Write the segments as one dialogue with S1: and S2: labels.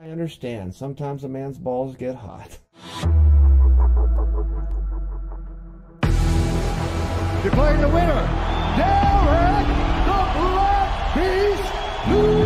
S1: I understand. Sometimes a man's balls get hot.
S2: Declaring the winner, Derek the Black Beast Lewis.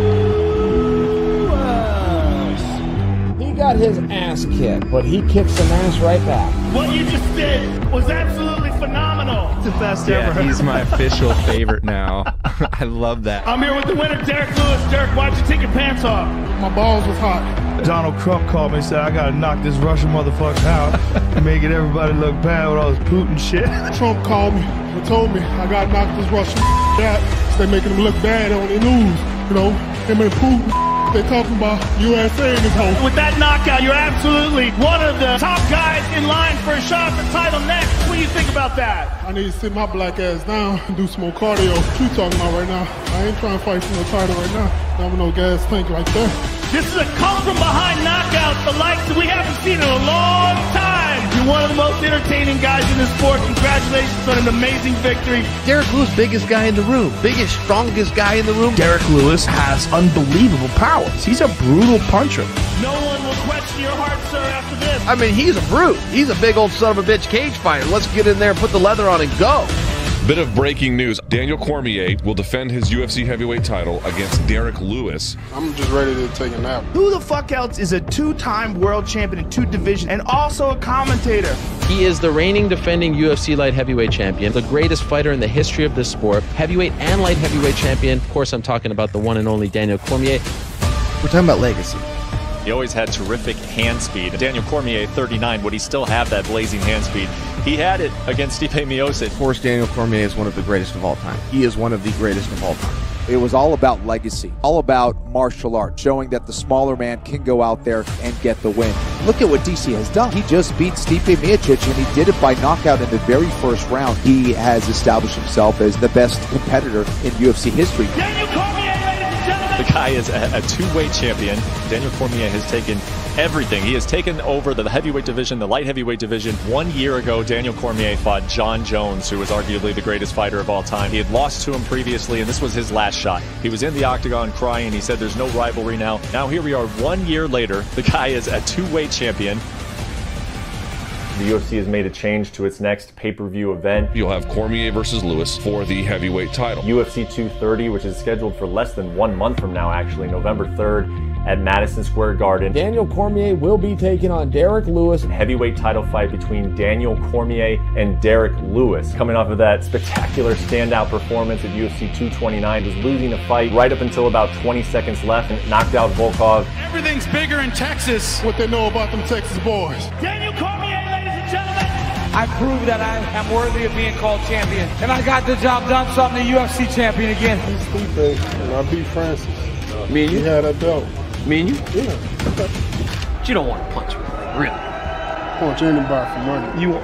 S1: He got his ass kicked, but he kicked some ass right back.
S3: What you just did was absolutely phenomenal.
S4: It's the best ever. He's my official favorite now. I love that.
S3: I'm here with the winner, Derek Lewis. Derek, why'd you take your pants off?
S2: My balls was hot.
S5: Donald Trump called me and said, I gotta knock this Russian motherfucker out, making everybody look bad with all this Putin shit.
S2: Trump called me and told me I gotta knock this Russian out. So they making him look bad on the news. You know, him and Putin. They talking about USA in this hole.
S3: With that knockout, you're absolutely one of the top guys in line for a shot at the title next. What do you think about that?
S2: I need to sit my black ass down and do some more cardio. What you talking about right now? I ain't trying to fight for no title right now. Never no gas tank like that.
S3: This is a come-from-behind knockout, the likes that we haven't seen in a long time. You're one of the most entertaining guys in this sport. Congratulations on an amazing victory.
S6: Derek Lewis, biggest guy in the room. Biggest, strongest guy in the room.
S5: Derek Lewis has unbelievable powers. He's a brutal puncher.
S3: No one will question your heart, sir, after this.
S6: I mean, he's a brute. He's a big old son of a bitch cage fighter. Let's get in there, put the leather on, and go.
S7: Bit of breaking news. Daniel Cormier will defend his UFC heavyweight title against Derek Lewis.
S2: I'm just ready to take a nap.
S5: Who the fuck else is a two-time world champion in 2 divisions and also a commentator?
S8: He is the reigning defending UFC light heavyweight champion, the greatest fighter in the history of this sport, heavyweight and light heavyweight champion. Of course, I'm talking about the one and only Daniel Cormier.
S6: We're talking about legacy.
S9: He always had terrific hand speed. Daniel Cormier, 39, would he still have that blazing hand speed? He had it against Stipe Miocic.
S6: Of course, Daniel Cormier is one of the greatest of all time. He is one of the greatest of all time.
S10: It was all about legacy, all about martial art, showing that the smaller man can go out there and get the win. Look at what DC has done. He just beat Stipe Miocic, and he did it by knockout in the very first round. He has established himself as the best competitor in UFC history.
S3: Daniel Cormier, ladies and gentlemen.
S9: The guy is a two-weight champion. Daniel Cormier has taken everything. He has taken over the heavyweight division, the light heavyweight division. 1 year ago, Daniel Cormier fought John Jones, who was arguably the greatest fighter of all time. He had lost to him previously, and this was his last shot. He was in the octagon crying. He said, there's no rivalry now. Now here we are 1 year later. The guy is a two-weight champion. The UFC has made a change to its next pay-per-view event.
S7: You'll have Cormier versus Lewis for the heavyweight title.
S9: UFC 230, which is scheduled for less than 1 month from now, actually, November 3rd at Madison Square Garden.
S1: Daniel Cormier will be taking on Derek Lewis.
S9: Heavyweight title fight between Daniel Cormier and Derek Lewis. Coming off of that spectacular standout performance at UFC 229, was losing a fight right up until about 20 seconds left and knocked out Volkov.
S3: Everything's bigger in Texas.
S2: What they know about them Texas boys.
S3: Daniel Cormier, ladies and gentlemen.
S11: I proved that I am worthy of being called champion. And I got the job done, so I'm the UFC champion again.
S2: Stipe, and I beat Francis.
S6: Me and you?
S2: He had that belt.
S6: Me and you?
S2: Yeah.
S6: But you don't want to punch me, really.
S2: Punch anybody for money.
S6: You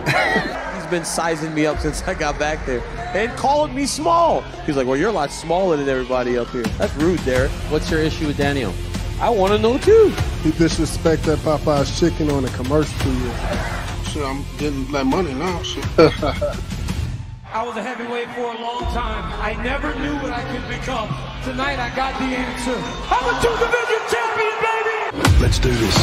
S6: He's been sizing me up since I got back there. And calling me small. He's like, well, you're a lot smaller than everybody up here. That's rude, Derek.
S8: What's your issue with Daniel?
S6: I want to know, too.
S2: He disrespect that Popeye's chicken on the commercial to you. Shit, I'm getting that money now. Shit.
S11: I was a heavyweight for a long time. I never knew what I could become. Tonight I got the answer. I'm a 2-division champion, baby!
S5: Let's do this.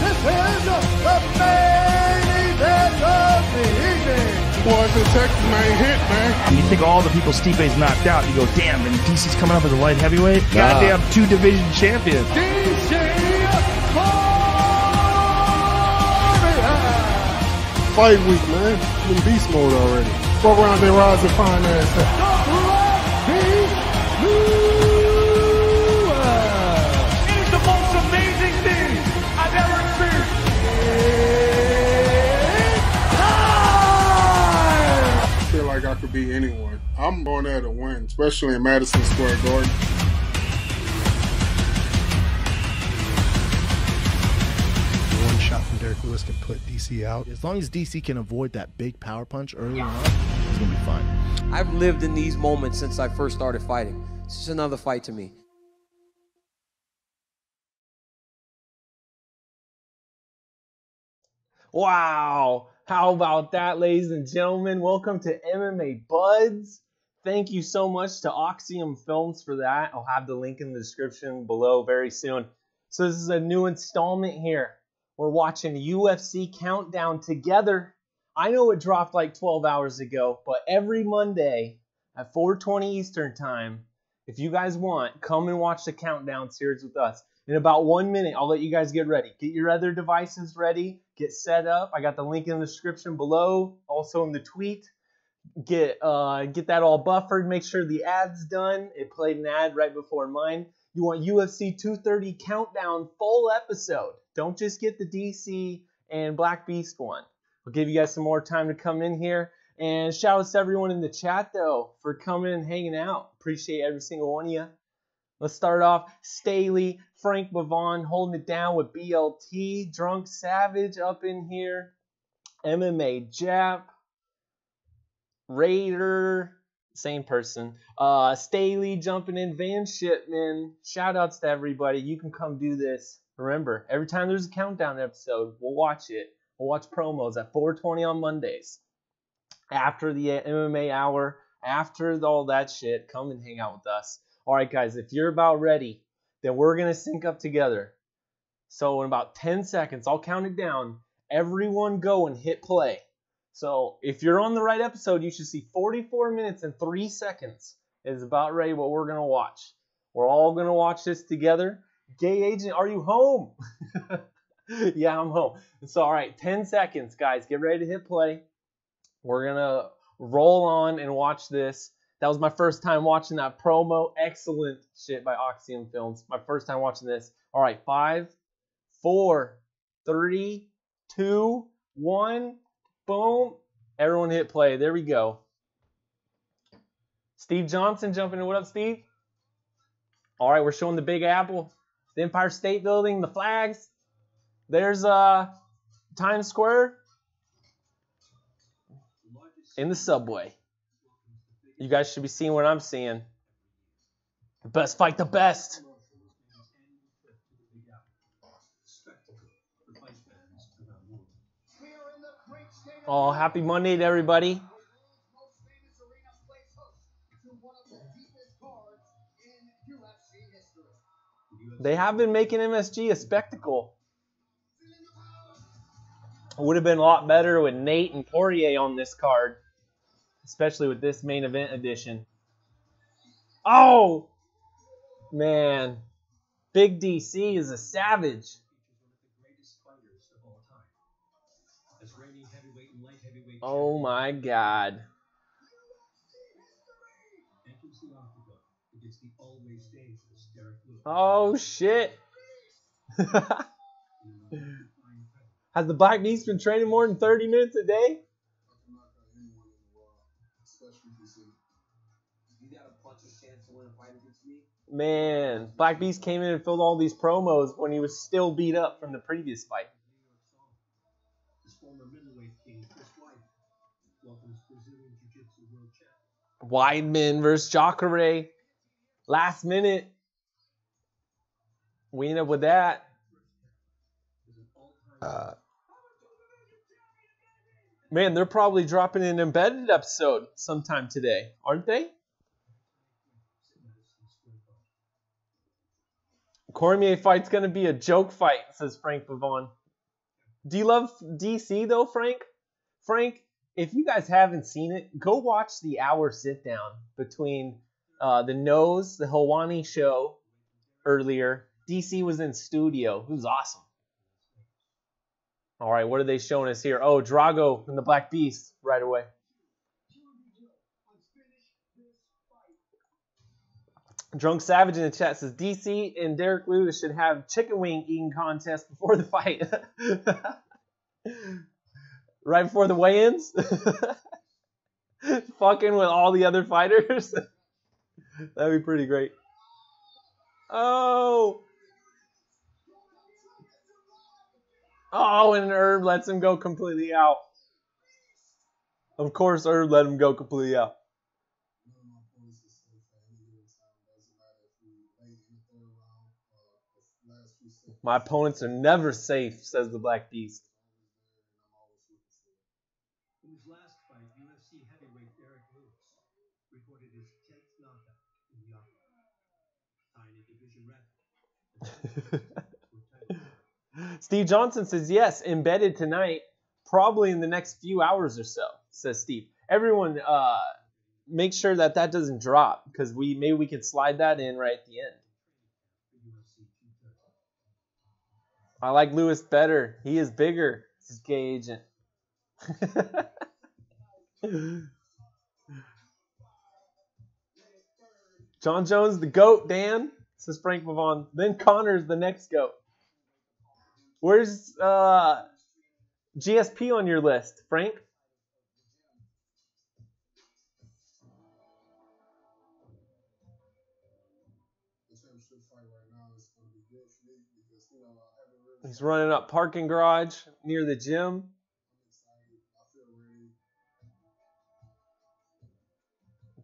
S2: This is the main event of the evening. Boys in Texas, man, hit, man.
S5: You think all the people Stipe's knocked out, you go, damn, and DC's coming up as a light heavyweight? Goddamn 2-division champion.
S2: DC Fight week, man. I'm in beast mode already. Go around there, rise and find ass.
S3: It is the most amazing thing I've ever experienced.
S2: I feel like I could beat anyone. I'm going there to win, especially in Madison Square Garden.
S12: One shot from Derek Lewis can put DC out. As long as DC can avoid that big power punch early on, he's going to be fine.
S6: I've lived in these moments since I first started fighting. It's just another fight to me.
S4: Wow. How about that, ladies and gentlemen? Welcome to MMA Buds. Thank you so much to Axiom Films for that. I'll have the link in the description below very soon. So this is a new installment here. We're watching UFC Countdown together. I know it dropped like 12 hours ago, but every Monday at 4:20 Eastern Time, if you guys want, come and watch the Countdown series with us. In about 1 minute, I'll let you guys get ready. Get your other devices ready. Get set up. I got the link in the description below, also in the tweet. Get that all buffered. Make sure the ad's done. It played an ad right before mine. You want UFC 230 Countdown full episode. Don't just get the DC and Black Beast one. I'll give you guys some more time to come in here. And shout out to everyone in the chat, though, for coming and hanging out. Appreciate every single one of you. Let's start off. Staley, Frank Bavon holding it down with BLT. Drunk Savage up in here. MMA Jap. Raider, same person. Staley jumping in. Van Shipman. Shout outs to everybody. You can come do this. Remember, every time there's a Countdown episode, we'll watch it. We'll watch promos at 4:20 on Mondays. After the MMA hour, after all that shit, come and hang out with us. All right, guys, if you're about ready, then we're going to sync up together. So in about 10 seconds, I'll count it down. Everyone go and hit play. So if you're on the right episode, you should see 44 minutes and 3 seconds is about ready what we're going to watch. We're all going to watch this together. Gay Agent, are you home? Yeah, I'm home. So, all right, 10 seconds, guys. Get ready to hit play. We're going to roll on and watch this. That was my first time watching that promo. Excellent shit by Axiom Films. My first time watching this. All right, 5, 4, 3, 2, 1. Boom. Everyone hit play. There we go. Steve Johnson jumping in. What up, Steve? All right, we're showing the Big Apple, the Empire State Building, the flags. There's Times Square in the subway. You guys should be seeing what I'm seeing. The best fight the best. Oh, happy Monday to everybody. They have been making MSG a spectacle. It would have been a lot better with Nate and Poirier on this card, especially with this main event edition. Oh, man. Big DC is a savage. Oh, my God. Oh, shit. Has the Black Beast been training more than 30 minutes a day? Man, Black Beast came in and filled all these promos when he was still beat up from the previous fight. Weidman versus Jacare. Last minute. We end up with that. Man, they're probably dropping an embedded episode sometime today, aren't they? Cormier fight's going to be a joke fight, says Frank Bavon. Do you love DC, though, Frank? Frank, if you guys haven't seen it, go watch the hour sit-down between the Nose, the Helwani show earlier. DC was in studio. It was awesome. All right, what are they showing us here? Oh, Drago and the Black Beast right away. Drunk Savage in the chat says DC and Derek Lewis should have chicken wing eating contest before the fight. Right before the weigh-ins? Fucking with all the other fighters? That'd be pretty great. Oh! Oh, and Herb lets him go completely out. Of course, Herb let him go completely out. My opponents are never safe, says the Black Beast.
S13: In his last fight, UFC heavyweight Derek Lewis recorded his 10th knockout in the octagon, tying a division record.
S4: Steve Johnson says, yes, embedded tonight, probably in the next few hours or so, says Steve. Everyone, make sure that doesn't drop, because maybe we can slide that in right at the end. I like Lewis better. He is bigger. This is gay agent. John Jones, the GOAT, Dan, says Frank Mavon. Then Connor's the next GOAT. Where's GSP on your list, Frank? He's running up parking garage near the gym.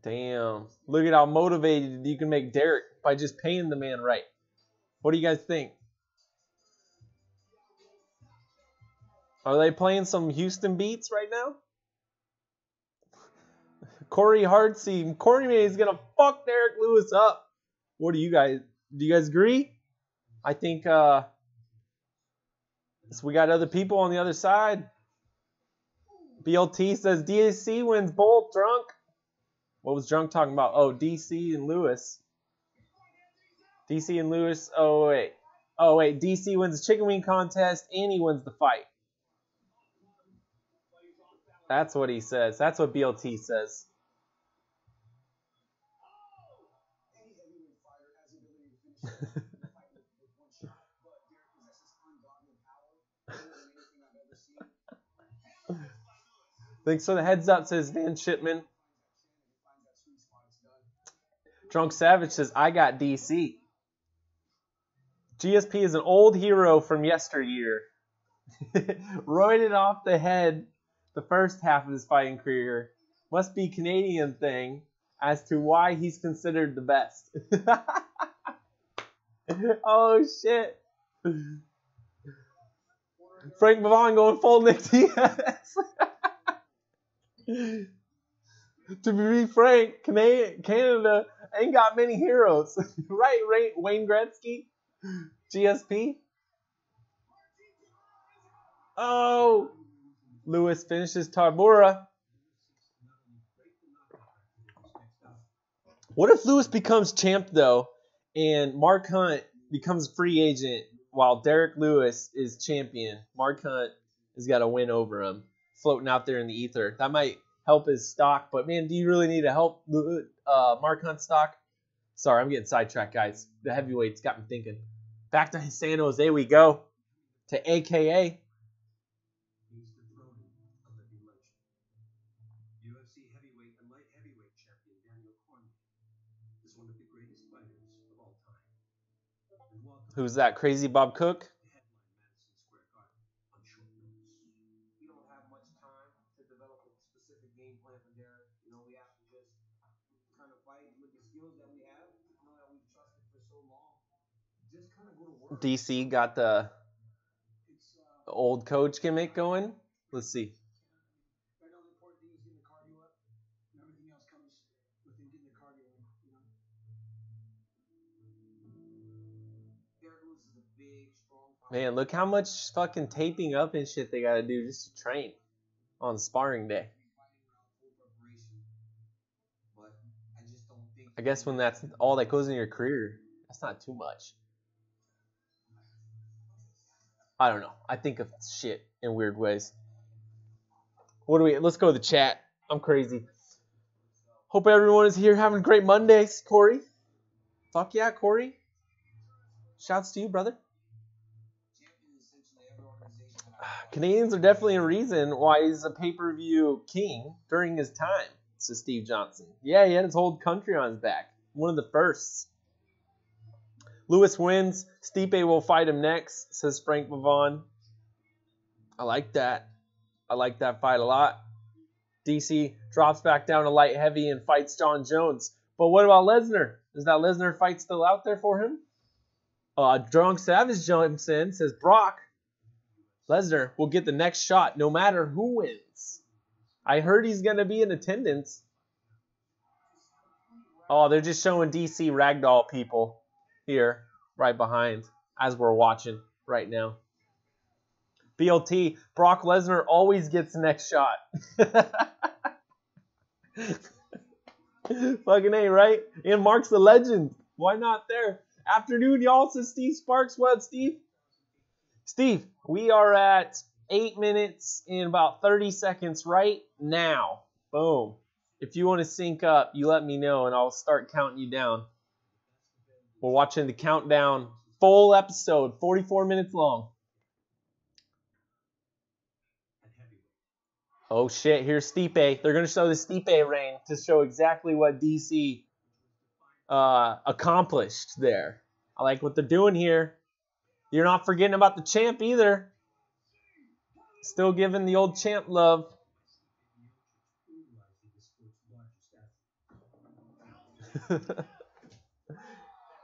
S4: Damn. Look at how motivated you can make Derek by just paying the man right. What do you guys think? Are they playing some Houston beats right now? Corey Hartsey. Corey is going to fuck Derek Lewis up. What do you guys agree? I think so we got other people on the other side. BLT says DC wins both, Drunk. What was Drunk talking about? Oh, DC and Lewis. DC and Lewis. Oh, wait. DC wins the chicken wing contest and he wins the fight. That's what he says. That's what BLT says. Thanks for the heads up, says Dan Shipman. Drunk Savage says, I got DC. GSP is an old hero from yesteryear. Roided off the head the first half of his fighting career. Must be Canadian thing as to why he's considered the best. Oh, shit. Frank Mavon going full Nick Diaz. To be frank, Canada ain't got many heroes. Right, Wayne Gretzky? GSP? Oh! Lewis finishes Tarbura. What if Lewis becomes champ, though, and Mark Hunt becomes free agent while Derek Lewis is champion? Mark Hunt has got a win over him, floating out there in the ether. That might help his stock, but man, do you really need to help Mark Hunt's stock? Sorry, I'm getting sidetracked, guys. The heavyweights got me thinking. Back to San Jose we go, to AKA.
S13: UFC heavyweight and light heavyweight champion Daniel Cormier is one of the greatest fighters of all time.
S4: Who's that? Crazy Bob Cook?
S13: We don't have much time to develop a specific game plan for Derek. You know, we have to just kind of fight with the skills that we have. You know, that we've trusted for so long. Just kind of go to work.
S4: DC got the old coach gimmick going. Let's see.
S13: Right now, the important thing is getting the cardio up, and everything else comes within getting the cardio in. You know, Derek Lewis is a big, strong.
S4: Man, look how much fucking taping up and shit they gotta do just to train on sparring day. I guess when that's all that goes in your career, that's not too much. I don't know. I think of shit in weird ways. Let's go to the chat. I'm crazy. Hope everyone is here having great Mondays, Corey. Fuck yeah, Corey. Shouts to you, brother. Canadians are definitely a reason why he's a pay-per-view king during his time, says Steve Johnson. Yeah, he had his whole country on his back. One of the firsts. Lewis wins. Stipe will fight him next, says Frank Mavon. I like that. I like that fight a lot. DC drops back down to light heavy and fights John Jones. But what about Lesnar? Is that Lesnar fight still out there for him? Drunk Savage jumps in, says Brock Lesnar will get the next shot no matter who wins. I heard he's going to be in attendance. Oh, they're just showing DC ragdoll people here, right behind, as we're watching right now. BLT, Brock Lesnar always gets the next shot. Fucking A, right? And Mark's the legend. Why not there? Afternoon, y'all, says Steve Sparks. What up, Steve? Steve, we are at 8 minutes and about 30 seconds right now. Boom. If you want to sync up, you let me know and I'll start counting you down. We're watching the countdown. Full episode, 44 minutes long. Oh shit, here's Stipe. They're going to show the Stipe reign to show exactly what DC accomplished there. I like what they're doing here. You're not forgetting about the champ either. Still giving the old champ love.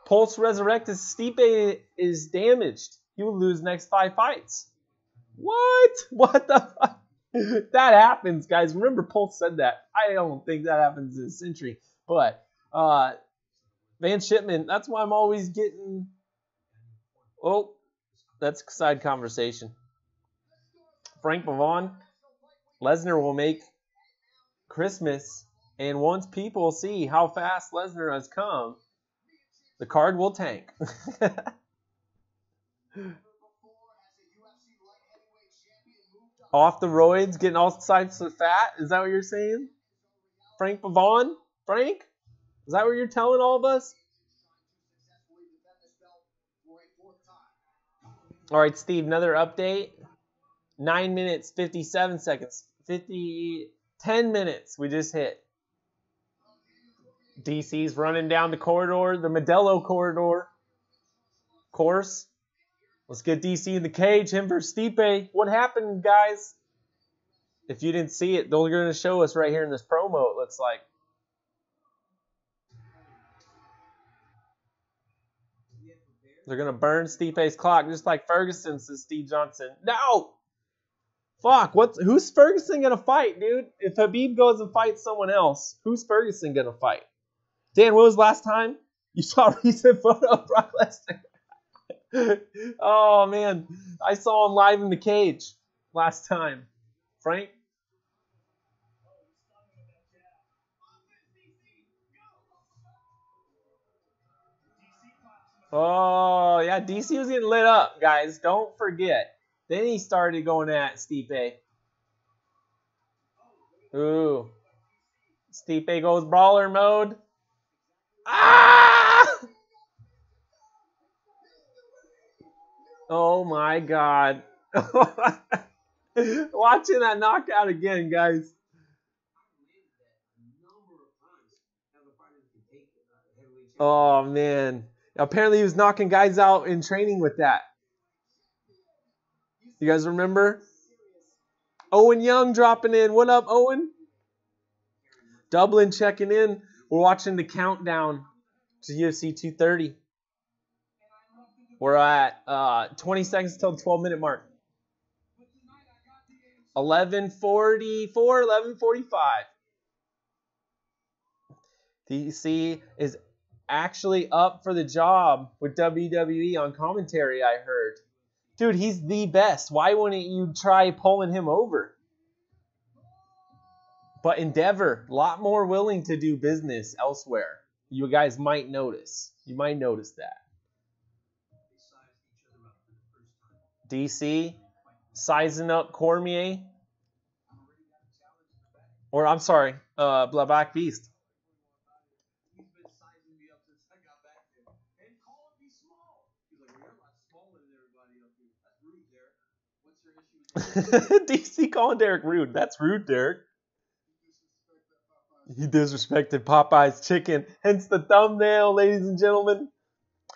S4: Pulse resurrected. Stipe is damaged. He will lose next 5 fights. What? What the fuck? That happens, guys. Remember, Pulse said that. I don't think that happens in a century. But Van Shipman, that's why I'm always getting... Oh, that's a side conversation. Frank Pavon, Lesnar will make Christmas. And once people see how fast Lesnar has come, the card will tank. Off the roids, getting all sides of fat? Is that what you're saying? Frank Pavon? Frank? Is that what you're telling all of us? All right, Steve, another update. 9 minutes, 57 seconds. 10 minutes we just hit. DC's running down the corridor, the Modelo corridor. Course. Let's get DC in the cage. Him versus Stipe. What happened, guys? If you didn't see it, they're going to show us right here in this promo, it looks like. They're going to burn Stipe's clock just like Ferguson, says Steve Johnson. No! Fuck, who's Ferguson going to fight, dude? If Habib goes and fights someone else, who's Ferguson going to fight? Dan, what was last time? You saw a recent photo of Brock Lesnar. Oh, man. I saw him live in the cage last time. Frank? Oh, yeah, DC was getting lit up, guys. Don't forget. Then he started going at Stipe. Ooh. Stipe goes brawler mode. Ah! Oh, my God. Watching that knockout again, guys. Oh, man. Apparently he was knocking guys out in training with that. You guys remember? Owen Young dropping in. What up, Owen? Dublin checking in. We're watching the countdown to UFC 230. We're at 20 seconds till the 12-minute mark. 11:44, 11:45. DC is actually up for the job with WWE on commentary, I heard. Dude, he's the best. Why wouldn't you try pulling him over? But Endeavor, a lot more willing to do business elsewhere. You guys might notice. You might notice that. DC sizing up Cormier. Or, I'm sorry, Black Beast. DC calling Derek rude. That's rude, Derek. He disrespected Popeye's chicken. Hence the thumbnail, ladies and gentlemen.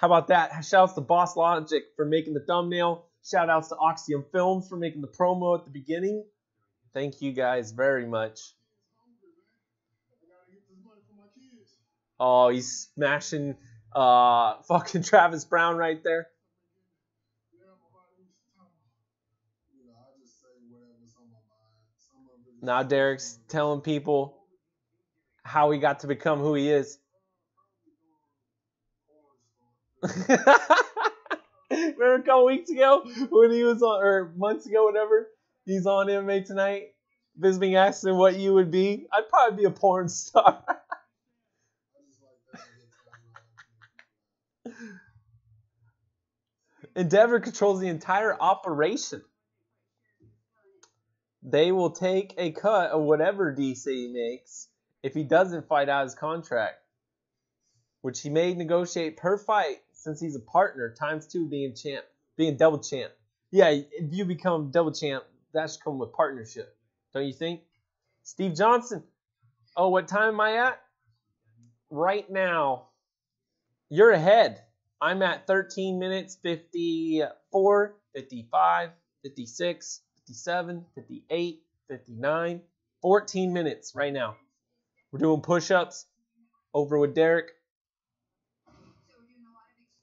S4: How about that? Shoutouts to Boss Logic for making the thumbnail. Shoutouts to Axiom Films for making the promo at the beginning. Thank you guys very much. Oh, he's smashing fucking Travis Brown right there. Now Derek's telling people how he got to become who he is. Remember Remember a couple weeks ago when he was on, or months ago, whatever, he's on MMA Tonight. Visiting asking what you would be. I'd probably be a porn star. Endeavor controls the entire operation. They will take a cut of whatever DC makes if he doesn't fight out his contract, which he may negotiate per fight since he's a partner, ×2 being double champ. Yeah, if you become double champ, that should come with partnership. Don't you think? Steve Johnson. Oh, what time am I at? Right now, you're ahead. I'm at 13 minutes, 54, 55, 56, 57, 58, 59, 14 minutes right now. We're doing push-ups over with Derek.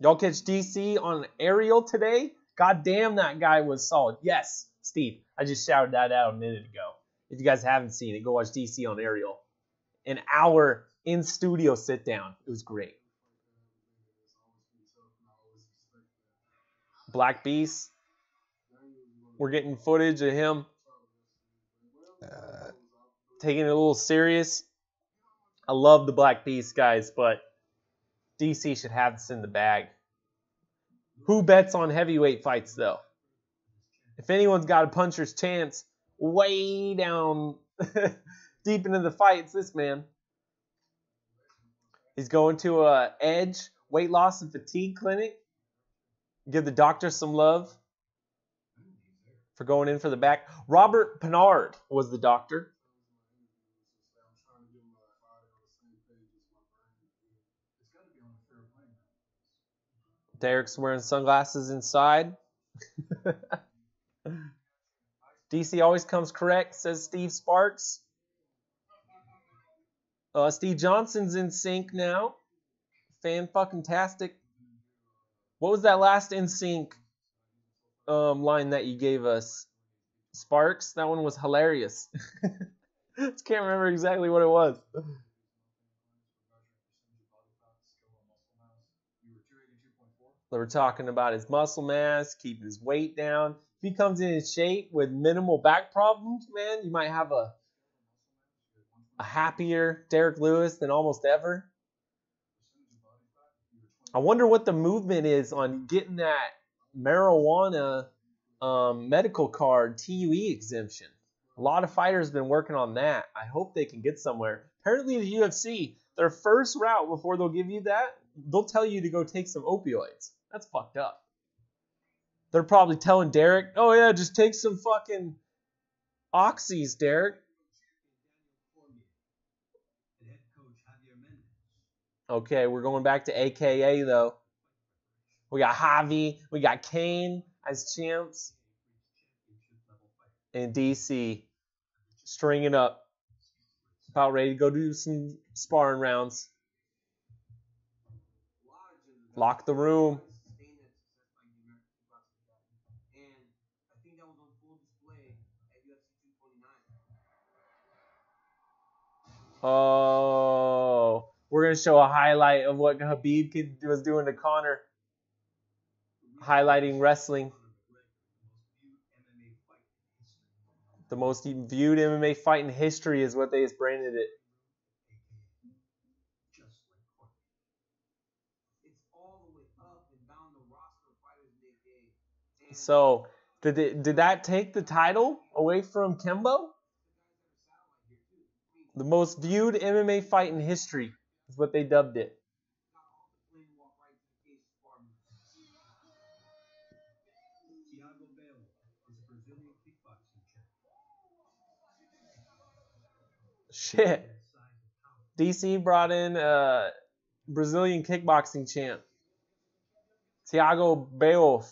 S4: Y'all catch DC on aerial today? God damn, that guy was solid. Yes, Steve. I just shouted that out a minute ago. If you guys haven't seen it, go watch DC on aerial. An hour in studio sit down. It was great. Black Beast. We're getting footage of him taking it a little serious. I love the Black Beast, guys, but DC should have this in the bag. Who bets on heavyweight fights, though? If anyone's got a puncher's chance way down deep into the fight, it's this man. He's going to a Edge weight loss and fatigue clinic. Give the doctor some love for going in for the back. Robert Pinard was the doctor. Derek's wearing sunglasses inside. DC always comes correct, says Steve Sparks. Steve Johnson's in sync now. Fan-fucking-tastic. What was that last in sync line that you gave us? Sparks? That one was hilarious. Just can't remember exactly what it was. They were talking about his muscle mass, keeping his weight down. If he comes in shape with minimal back problems, man, you might have a happier Derek Lewis than almost ever. I wonder what the movement is on getting that marijuana medical card TUE exemption. A lot of fighters have been working on that. I hope they can get somewhere. Apparently the UFC, their first route before they'll give you that, they'll tell you to go take some opioids. That's fucked up. They're probably telling Derek, oh yeah, just take some fucking oxys, Derek. Okay, we're going back to AKA though. We got Javi, we got Kane as champs, and DC stringing up. About ready to go do some sparring rounds. Lock the room. Oh, we're going to show a highlight of what Habib was doing to Conor. Highlighting wrestling. The most viewed MMA fight in history is what they just branded it. So, did that take the title away from Kembo? The most viewed MMA fight in history is what they dubbed it. Shit. DC brought in a Brazilian kickboxing champ, Thiago Beof.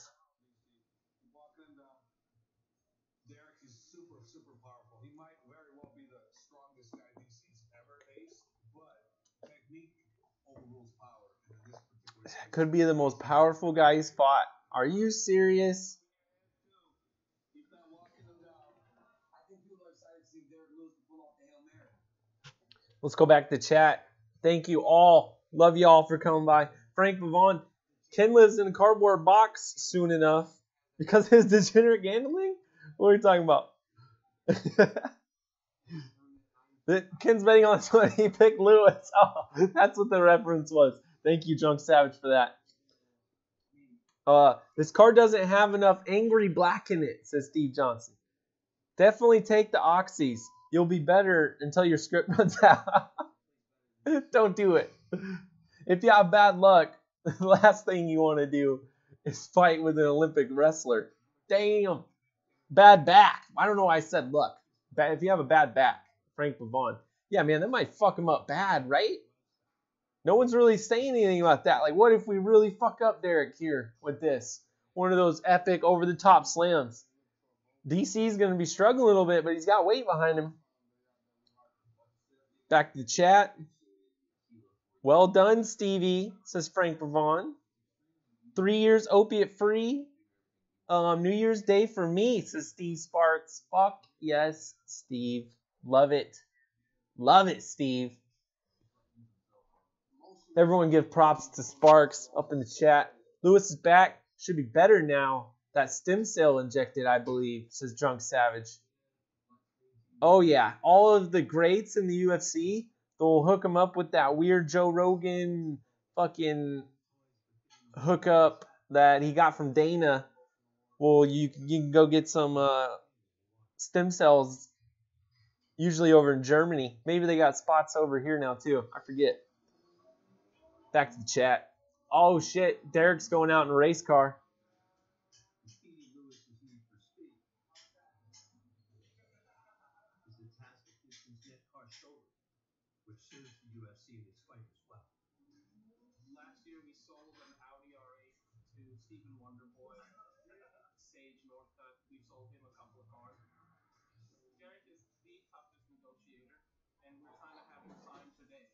S4: Could be the most powerful guy he's fought. Are you serious? Let's go back to chat. Thank you all. Love you all for coming by. Frank Pavon, Ken lives in a cardboard box soon enough because of his degenerate gambling? What are you talking about? Ken's betting on this one. He picked Lewis. Oh, that's what the reference was. Thank you, Drunk Savage, for that. This card doesn't have enough angry black in it, says Steve Johnson. Definitely take the oxys. You'll be better until your script runs out. Don't do it. If you have bad luck, the last thing you want to do is fight with an Olympic wrestler. Damn. Bad back. I don't know why I said luck. If you have a bad back, Frank Pavon. Yeah, man, that might fuck him up bad, right? No one's really saying anything about that. Like, what if we really fuck up Derek here with this? One of those epic over-the-top slams. DC's going to be struggling a little bit, but he's got weight behind him. Back to the chat. Well done, Stevie, says Frank Pavon. 3 years opiate-free. New Year's Day for me, says Steve Sparks. Fuck yes, Steve. Love it. Love it, Steve. Everyone give props to Sparks up in the chat. Lewis is back. Should be better now. That stem cell injected, I believe, says Drunk Savage. Oh, yeah. All of the greats in the UFC, they'll hook him up with that weird Joe Rogan fucking hookup that he got from Dana. Well, you can go get some stem cells, usually over in Germany. Maybe they got spots over here now, too. I forget. Back to the chat. Oh, shit. Derek's going out in a race car.
S13: Last year we sold an Audi R8 to Stephen Wonderboy, Sage Northcutt. We sold him a couple of cars. Derek is the toughest negotiator, and we're trying to have him sign today.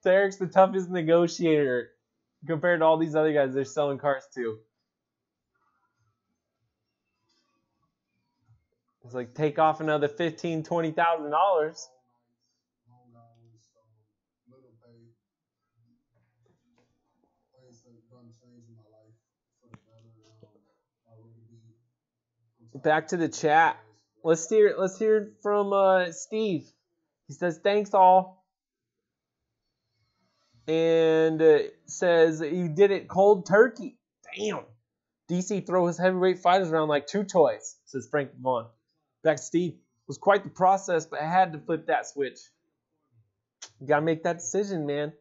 S4: Derek's the toughest negotiator compared to all these other guys they're selling cars to. It's like take off another $15,000, $20,000. Back to the chat. Let's hear from Steve. He says thanks all, and says you did it cold turkey. Damn. DC throw his heavyweight fighters around like two toys, says Frank Vaughn. Back to Steve. It was quite the process, but I had to flip that switch. You gotta make that decision, man.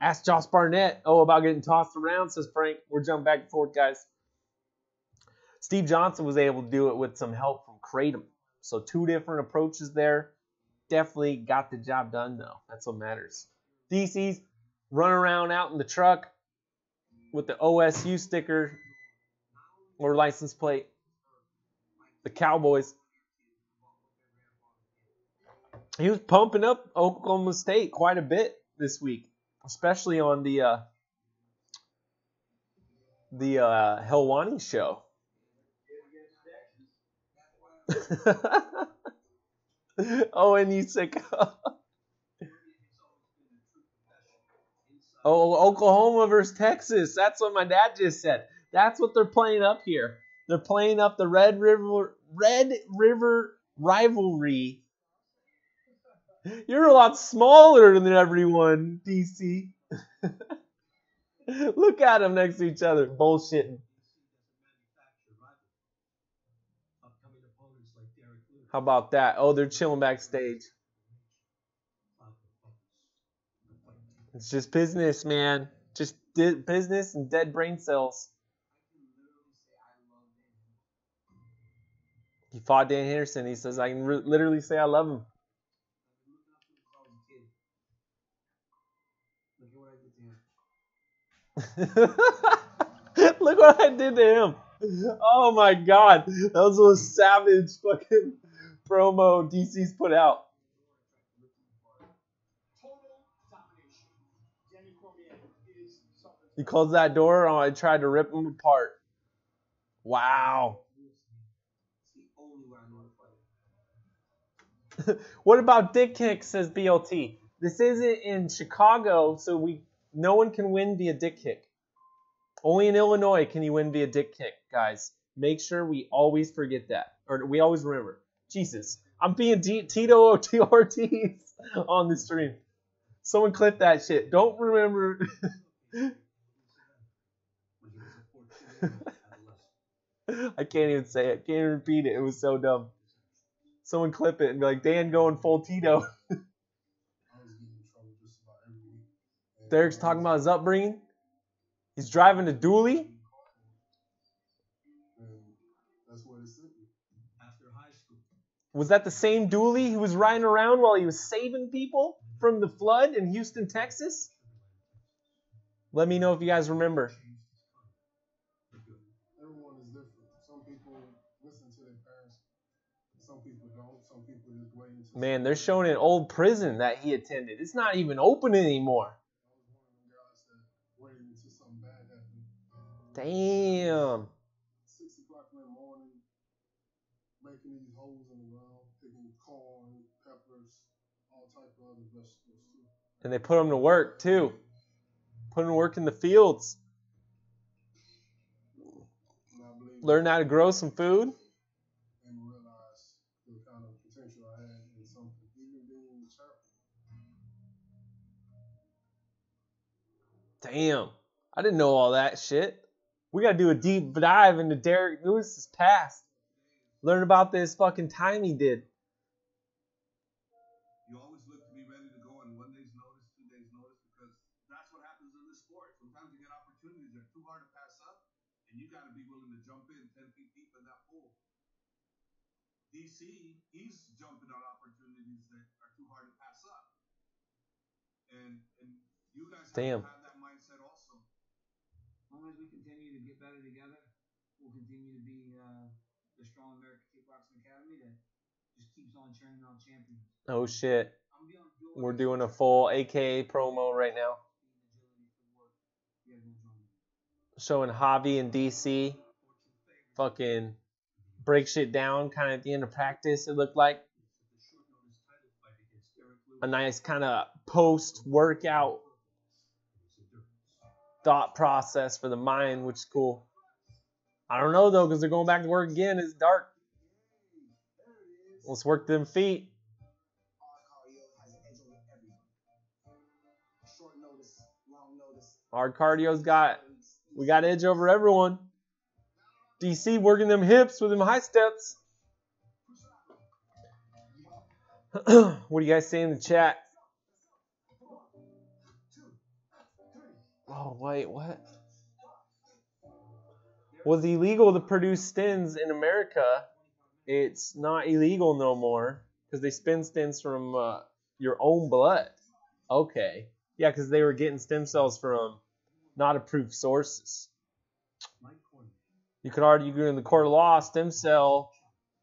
S4: Ask Josh Barnett. Oh, about getting tossed around, says Frank. We're jumping back and forth, guys. Steve Johnson was able to do it with some help from Kratom. So two different approaches there. Definitely got the job done, though. That's what matters. DC's running around out in the truck with the OSU sticker or license plate. The Cowboys. He was pumping up Oklahoma State quite a bit this week, especially on the Helwani show. Oh, and you sick. Oh, Oklahoma versus Texas. That's what my dad just said. That's what they're playing up here. They're playing up the Red River rivalry. You're a lot smaller than everyone, DC. Look at them next to each other, bullshitting. How about that? Oh, they're chilling backstage. It's just business, man. Just business and dead brain cells. He fought Dan Henderson. He says, I can literally say I love him. Look what I did to him. Oh my God. That was the most savage fucking promo DC's put out. He closed that door. Oh, I tried to rip him apart. Wow. What about dick kick, says BLT. This isn't in Chicago, so no one can win via dick kick. Only in Illinois can you win via dick kick, guys. Make sure we always forget that. Or we always remember. Jesus. I'm being Tito Ortiz on the stream. Someone clip that shit. Don't remember. I can't even say it. Can't even repeat it. It was so dumb. Someone clip it and be like, Dan going full Tito. Derek's talking about his upbringing. He's driving a dually. Was that the same dually he was riding around while he was saving people from the flood in Houston, Texas? Let me know if you guys remember.
S2: Everyone is different. Some people listen to their parents. Some people don't. Some people just wait until.
S4: Man, they're showing an old prison that he attended. It's not even open anymore.
S2: Waiting until something bad happened.
S4: Damn.
S2: 6 o'clock in the morning, making these holes in the ground, picking corn, peppers, all type of other vegetables too.
S4: And they put them to work too. Put them to work in the fields. Learn how to grow some food.
S2: And realize the kind of potential I had in something, even being champion.
S4: Damn. I didn't know all that shit. We gotta do a deep dive into Derek Lewis's past. Learn about this fucking time he did.
S14: You always look to be ready to go on 1 day's notice, 2 days notice, because that's what happens in this sport. Sometimes you get opportunities that are too hard to pass up, and you got to be willing to jump in 10 feet deep in that pool. DC, he's jumping on opportunities that are too hard to pass up. And you guys have to have that mindset also.
S13: As long as we continue to get better together, we'll continue to be the strong American Kickboxing Academy that just keeps on churning out champions.
S4: Oh shit. We're doing a full AKA promo right now. Showing Javi and DC fucking break shit down kind of at the end of practice, it looked like. A nice kind of post-workout thought process for the mind, which is cool. I don't know though, because they're going back to work again. It's dark. Let's work them feet. Hard cardio's we got edge over everyone. DC working them hips with them high steps. What do you guys say in the chat? Oh, wait, what? Was illegal to produce stents in America. It's not illegal no more because they spin stents from your own blood. Okay. Yeah, because they were getting stem cells from not approved sources. You could argue in the court of law, stem cell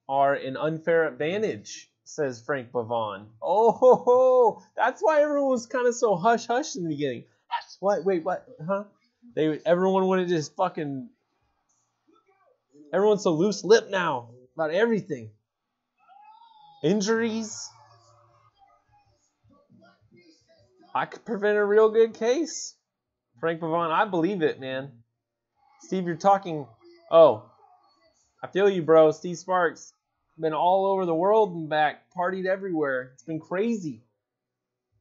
S4: are an unfair advantage, says Frank Bavon. Oh, that's why everyone was kind of so hush-hush in the beginning. What? Wait, what? Huh? Everyone would have just fucking... Everyone's so loose-lipped now about everything. Injuries. I could prevent a real good case. Frank Pavon, I believe it, man. Steve, you're talking... Oh, I feel you, bro. Steve Sparks. Been all over the world and back. Partied everywhere. It's been crazy.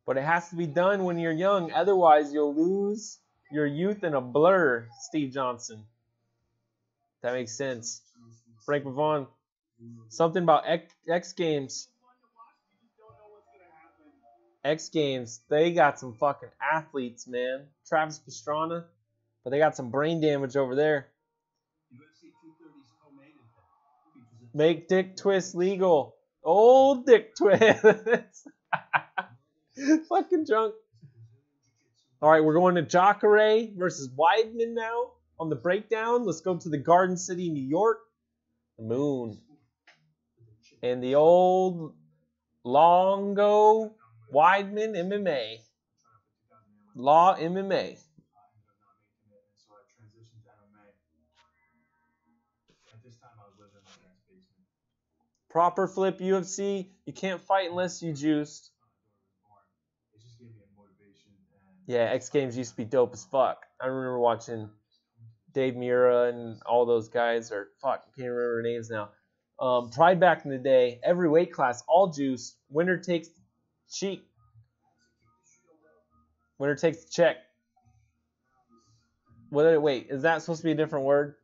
S4: But it has to be done when you're young. Otherwise, you'll lose your youth in a blur, Steve Johnson. That makes sense. Frank Pavon. Something about X Games. X Games. They got some fucking athletes, man. Travis Pastrana. But they got some brain damage over there. Make dick twist legal. Old dick twist. Fucking drunk. All right, we're going to Jacare versus Weidman now on the breakdown. Let's go to the Garden City, New York. The Moon. And the old Longo Weidman MMA. Law MMA. Proper flip UFC. You can't fight unless you juiced. Yeah, X Games used to be dope as fuck. I remember watching Dave Mura and all those guys, or fuck, I can't remember their names now. Pride back in the day, every weight class, all juice. Winner takes the cheek. Winner takes the check. Wait, is that supposed to be a different word?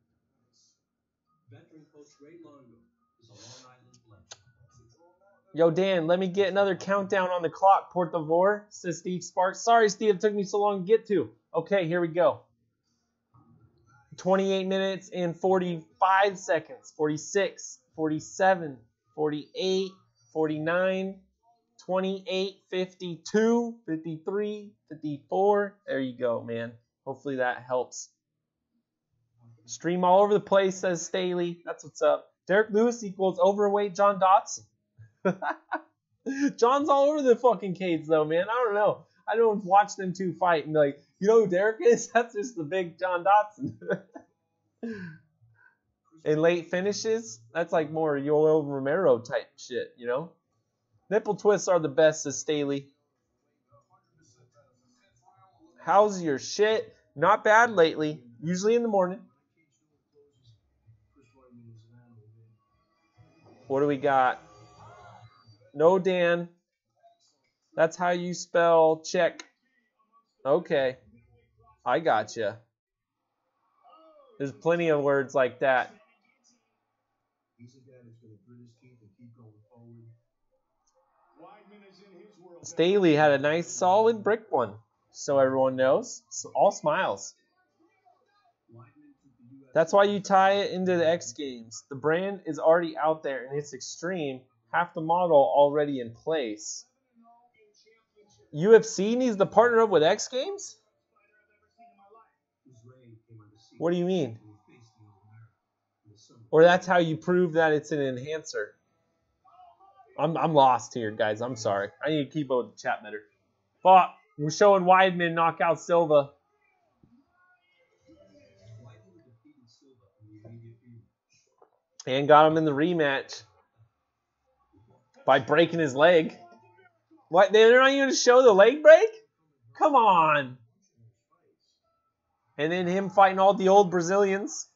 S4: Yo, Dan, let me get another countdown on the clock, por favor, says Steve Sparks. Sorry, Steve, it took me so long to get to. Okay, here we go. 28 minutes and 45 seconds. 46, 47, 48, 49, 28, 52, 53, 54. There you go, man. Hopefully that helps. Stream all over the place, says Staley. That's what's up. Derek Lewis equals overweight John Dotson. John's all over the fucking cage, though, man. I don't know. I don't watch them two fight and be like, you know who Derek is? That's just the big John Dotson. And late finishes, that's like more Yoel Romero type shit, you know? Nipple twists are the best, says Staley. How's your shit? Not bad lately. Usually in the morning. What do we got? No, Dan. That's how you spell check. Okay. I gotcha. There's plenty of words like that. Staley had a nice solid brick one, so everyone knows. So all smiles. That's why you tie it into the X Games. The brand is already out there and it's extreme. Half the model already in place. UFC needs to partner up with X Games? What do you mean? Or that's how you prove that it's an enhancer. I'm lost here, guys. I'm sorry. I need to keep up with the chat better. But we're showing Weidman knock out Silva. And got him in the rematch by breaking his leg. What? They're not even going to show the leg break? Come on. And then him fighting all the old Brazilians.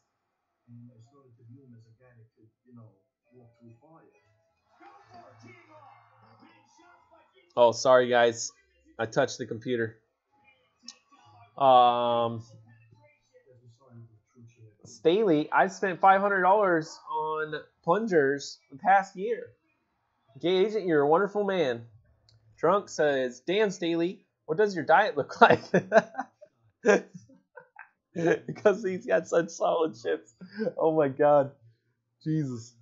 S4: Oh, sorry, guys. I touched the computer. Staley, I spent $500 on plungers the past year. Gay Agent, you're a wonderful man. Drunk says, damn, Staley, what does your diet look like? Because he's got such solid shits. Oh my God. Jesus.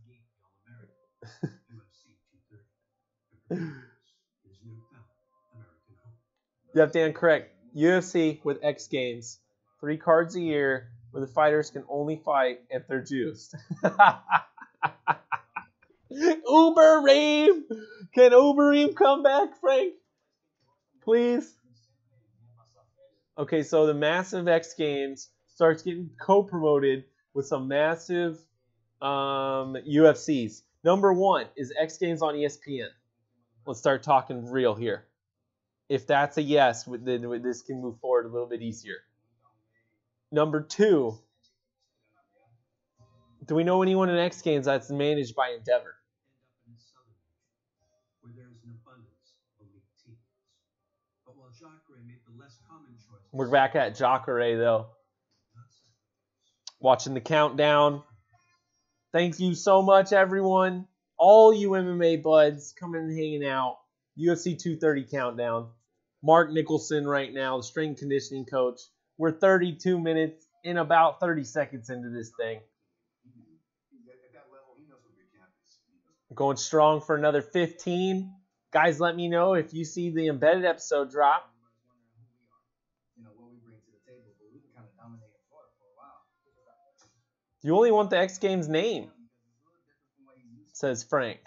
S4: Yep, Dan, correct. UFC with X Games. 3 cards a year where the fighters can only fight if they're juiced. Uber Reem! Can Uber Reem come back, Frank? Please? Okay, so the massive X Games starts getting co-promoted with some massive UFCs. Number 1 is X Games on ESPN. Let's start talking real here. If that's a yes, then this can move forward a little bit easier. Number 2, do we know anyone in X Games that's managed by Endeavor? We're back at Jacare, though. Watching the countdown. Thank you so much, everyone. All you MMA buds coming and hanging out. UFC 230 countdown. Mark Nicholson right now, the strength conditioning coach. We're 32 minutes and about 30 seconds into this thing. Going strong for another 15. Guys, let me know if you see the embedded episode drop. You only want the X Games name, says Frank.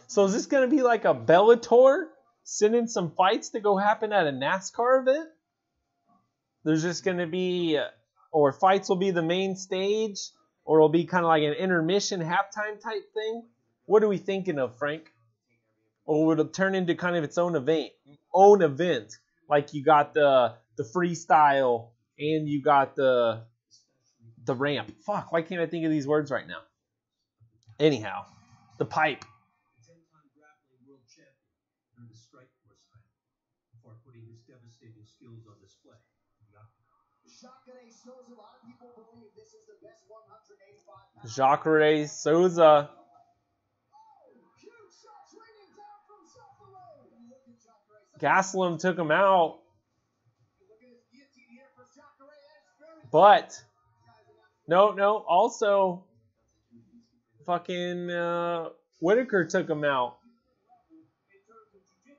S4: So is this going to be like a Bellator? Send in some fights to go happen at a NASCAR event? There's just going to be, or fights will be the main stage, Or it'll be kind of like an intermission halftime type thing? What are we thinking of, Frank? Or would it turn into kind of its own event? Like you got the freestyle and you got the ramp. Fuck, why can't I think of these words right now? Anyhow, the pipe. Jacare Souza. Gaslam took him out. But no. Also, fucking Whitaker took him out.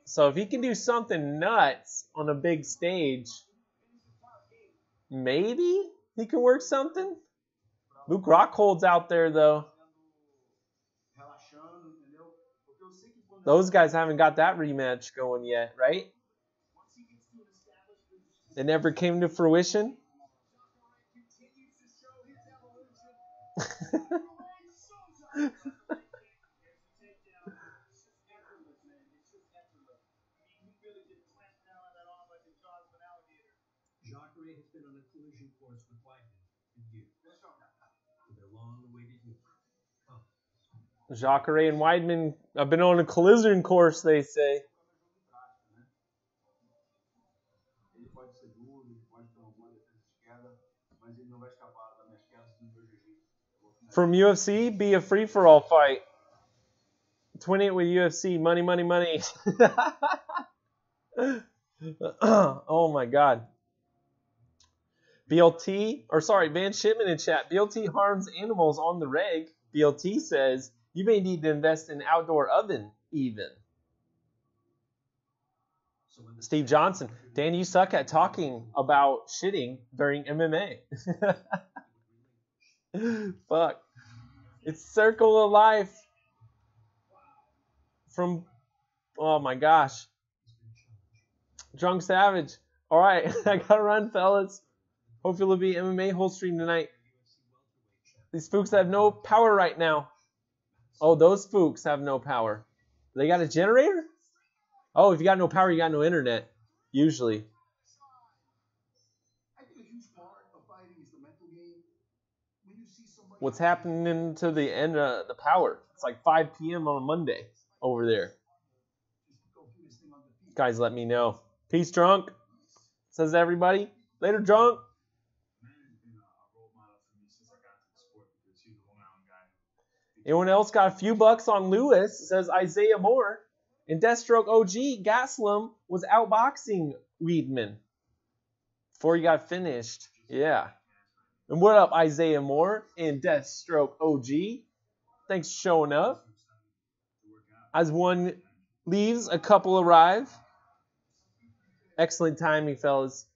S4: So if he can do something nuts on a big stage, maybe he can work something. Luke Rockhold's out there though. Those guys haven't got that rematch going yet, right? It never came to fruition.
S13: Jacare has been on a collision course with Weidman for years. With their long-awaited new
S4: Jacare and Weidman have been on a collision course, they say. From UFC, be a free-for-all fight. Twin it with UFC. Money, money, money. Oh my God. Van Shipman in chat. BLT harms animals on the reg. BLT says you may need to invest in an outdoor oven even. Steve Johnson. Dan, you suck at talking about shitting during MMA. Fuck. It's Circle of Life. From, oh my gosh. Drunk Savage. All right, I gotta run, fellas. Hopefully it'll be MMA whole stream tonight. These spooks have no power right now. Oh, those spooks have no power. They got a generator? Oh, if you got no power, you got no internet. Usually. What's happening to the end of the power? It's like 5 p.m. on a Monday over there. Guys, let me know. Peace, drunk. Says everybody. Later, drunk. Anyone else got a few bucks on Lewis? Says Isaiah Moore. In Deathstroke OG, Gaslam was outboxing Weidman before he got finished. Yeah. And what up, Isaiah Moore in Deathstroke OG? Thanks for showing up. As one leaves, a couple arrive. Excellent timing, fellas.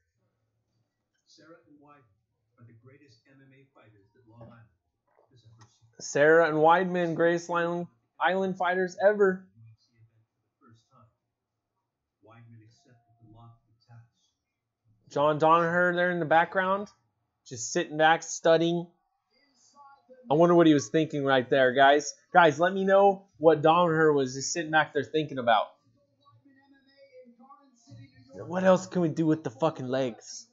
S4: Sarah and Weidman, greatest island fighters ever. John Danaher there in the background, just sitting back, studying. I wonder what he was thinking right there, guys. Guys, let me know what Danaher was just sitting back there thinking about. What else can we do with the fucking legs?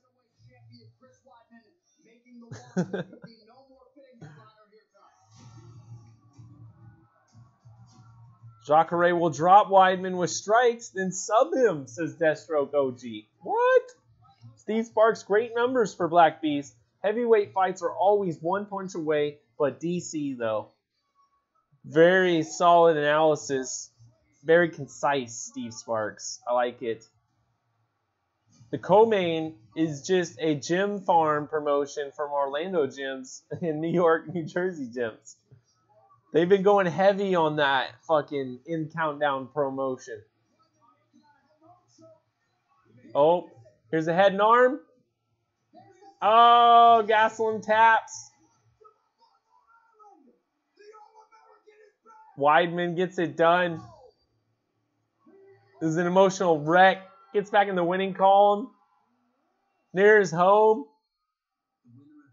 S4: Jacare will drop Weidman with strikes, then sub him, says Deathstroke OG. What? Steve Sparks, great numbers for Black Beast. Heavyweight fights are always 1 punch away, but DC, though. Very solid analysis. Very concise, Steve Sparks. I like it. The co-main is just a gym farm promotion from Orlando gyms and New York, New Jersey gyms. They've been going heavy on that fucking in countdown promotion. Oh, here's a head and arm. Oh, Gaslam taps. Weidman gets it done. This is an emotional wreck. Gets back in the winning column. Near his home.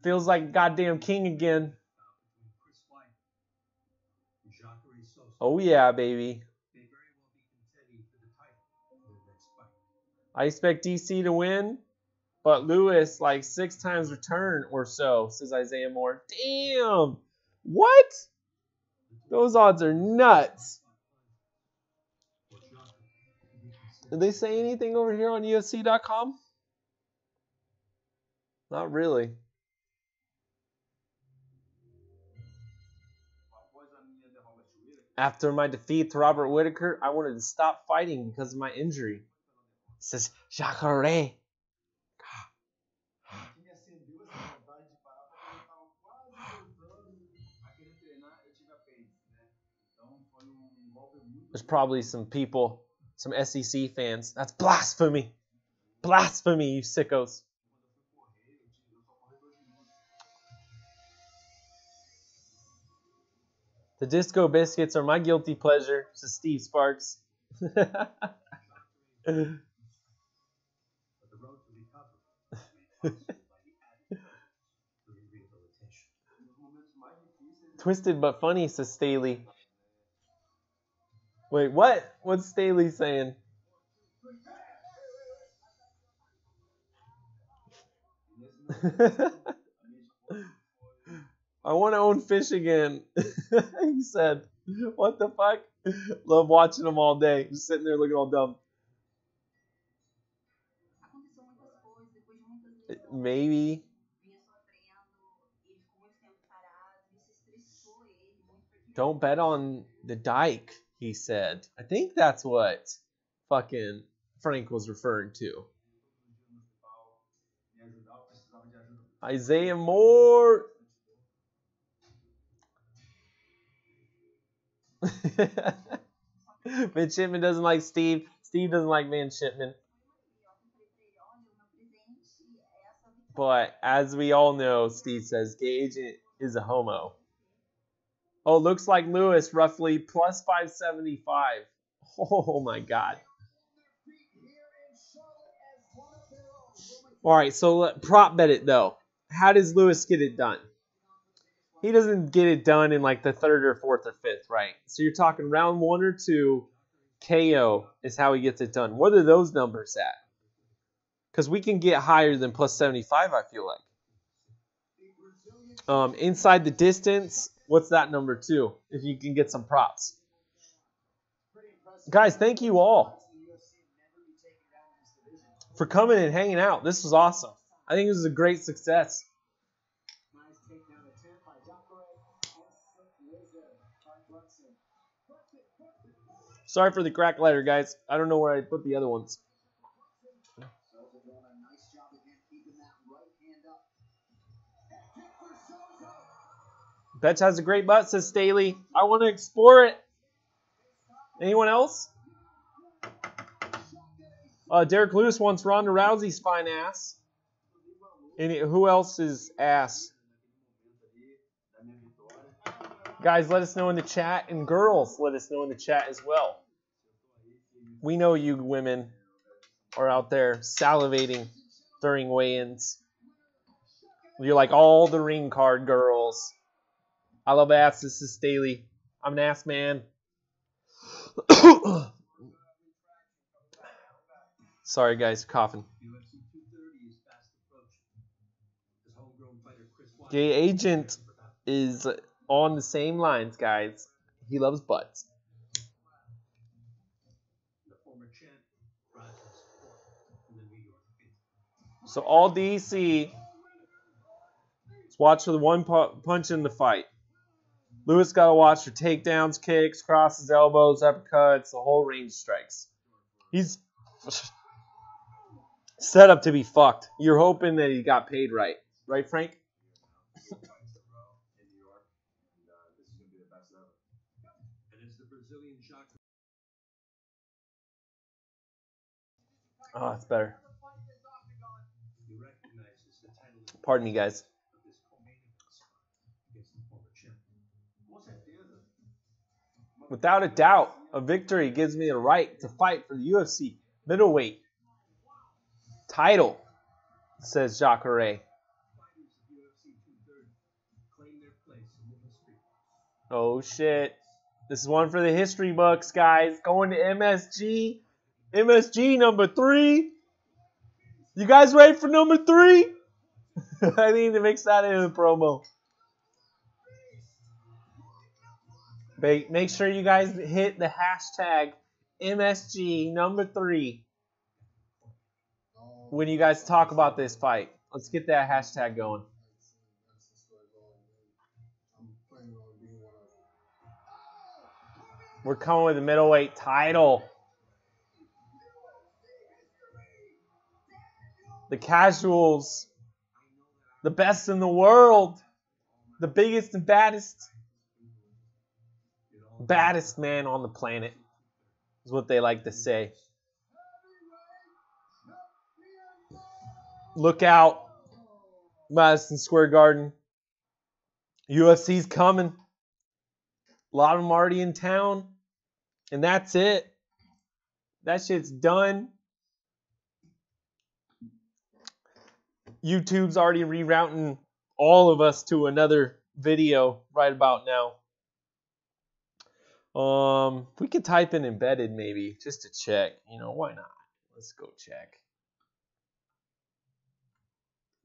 S4: Feels like a goddamn king again. Oh yeah, baby. I expect DC to win, but Lewis like 6 times return or so, says Isaiah Moore. Damn! What? Those odds are nuts. Did they say anything over here on UFC.com? Not really. After my defeat to Robert Whittaker, I wanted to stop fighting because of my injury. Says Jacare. There's probably some people, some SEC fans. That's blasphemy. Blasphemy, you sickos. The Disco Biscuits are my guilty pleasure, says Steve Sparks. Twisted but funny, says Staley. Wait, what? What's Staley saying? I want to own fish again. He said, what the fuck? Love watching them all day. Just sitting there looking all dumb. Maybe. Don't bet on the dike, he said. I think that's what fucking Frank was referring to. Isaiah Moore. Midshipman doesn't like Steve. Steve doesn't like Midshipman. But as we all know, Steve says Gage is a homo. Oh, looks like Lewis roughly plus 575. Oh my God. All right, so prop bet it though. How does Lewis get it done? He doesn't get it done in like the 3rd or 4th or 5th, right? So you're talking round 1 or 2, KO is how he gets it done. What are those numbers at? Because we can get higher than plus 75, I feel like. Inside the distance, what's that number too? If you can get some props. Guys, thank you all for coming and hanging out. This was awesome. I think this was a great success. Sorry for the crack letter, guys. I don't know where I put the other ones. Betch has a great butt, says Staley. I want to explore it. Anyone else? Derek Lewis wants Ronda Rousey's fine ass. Who else's ass? Guys, let us know in the chat. And girls, let us know in the chat as well. We know you women are out there salivating during weigh-ins. You're like all the ring card girls. I love ass. This is Staley. I'm an ass man. Sorry, guys, coughing. Gay Agent is on the same lines, guys. He loves butts. So all DC, let's watch for the one punch in the fight. Lewis got to watch for takedowns, kicks, crosses, elbows, uppercuts, the whole range strikes. He's set up to be fucked. You're hoping that he got paid right. Right, Frank? Oh, that's better. Pardon me, guys. Without a doubt, a victory gives me the right to fight for the UFC middleweight title, says Jacare. Oh, shit. This is one for the history books, guys. Going to MSG. MSG number 3. You guys ready for number 3? I need to mix that into the promo. Make sure you guys hit the hashtag MSG number 3 when you guys talk about this fight. Let's get that hashtag going. We're coming with the middleweight title. The Casuals, the best in the world, the biggest and baddest man on the planet is what they like to say. Look out, Madison Square Garden. UFC's coming. A lot of them already in town. And that's it. That shit's done. YouTube's already rerouting all of us to another video right about now. We could type in embedded maybe just to check. You know, why not? Let's go check.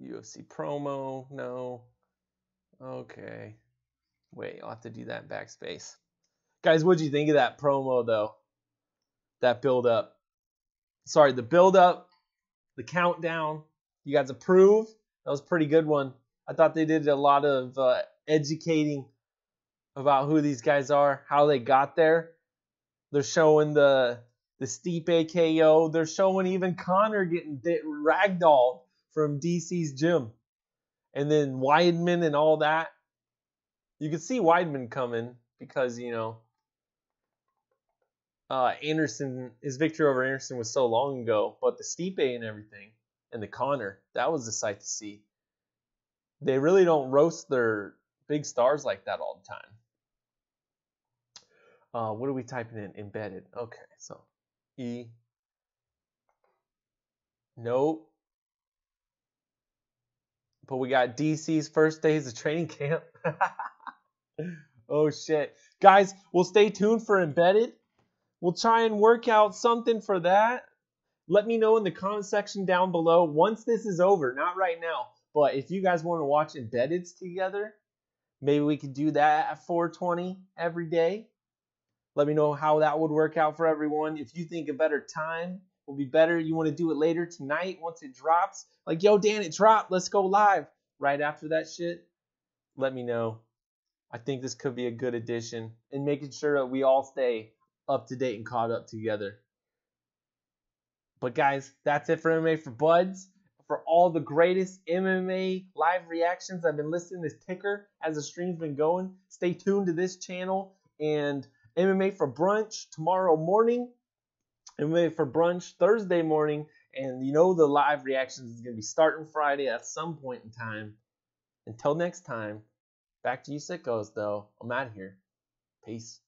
S4: UFC promo, no. Okay. Wait, I'll have to do that in backspace. Guys, what'd you think of that promo though? That build up. Sorry, the build up, the countdown. You guys approve? That was a pretty good one. I thought they did a lot of educating about who these guys are, how they got there. They're showing the Stipe KO. They're showing even Connor getting ragdolled from DC's gym. And then Weidman and all that. You can see Weidman coming because, you know, Anderson, his victory over Anderson was so long ago. But the Stipe and everything, and the Connor, that was the sight to see. They really don't roast their big stars like that all the time. What are we typing in? Embedded. Okay, so E. Nope. But we got DC's first days of training camp. Oh, shit. Guys, we'll stay tuned for Embedded. We'll try and work out something for that. Let me know in the comment section down below once this is over. Not right now. But if you guys want to watch Embeddeds together, maybe we could do that at 4:20 every day. Let me know how that would work out for everyone. If you think a better time will be better, you want to do it later tonight once it drops. Like, yo, Dan, it dropped. Let's go live. Right after that shit, let me know. I think this could be a good addition. And making sure that we all stay up to date and caught up together. But guys, that's it for MMA for Buds. For all the greatest MMA live reactions, I've been listening to this ticker as the stream's been going. Stay tuned to this channel. And MMA for Brunch tomorrow morning. MMA for Brunch Thursday morning. And you know the live reactions is going to be starting Friday at some point in time. Until next time, back to you sickos though. I'm out of here. Peace.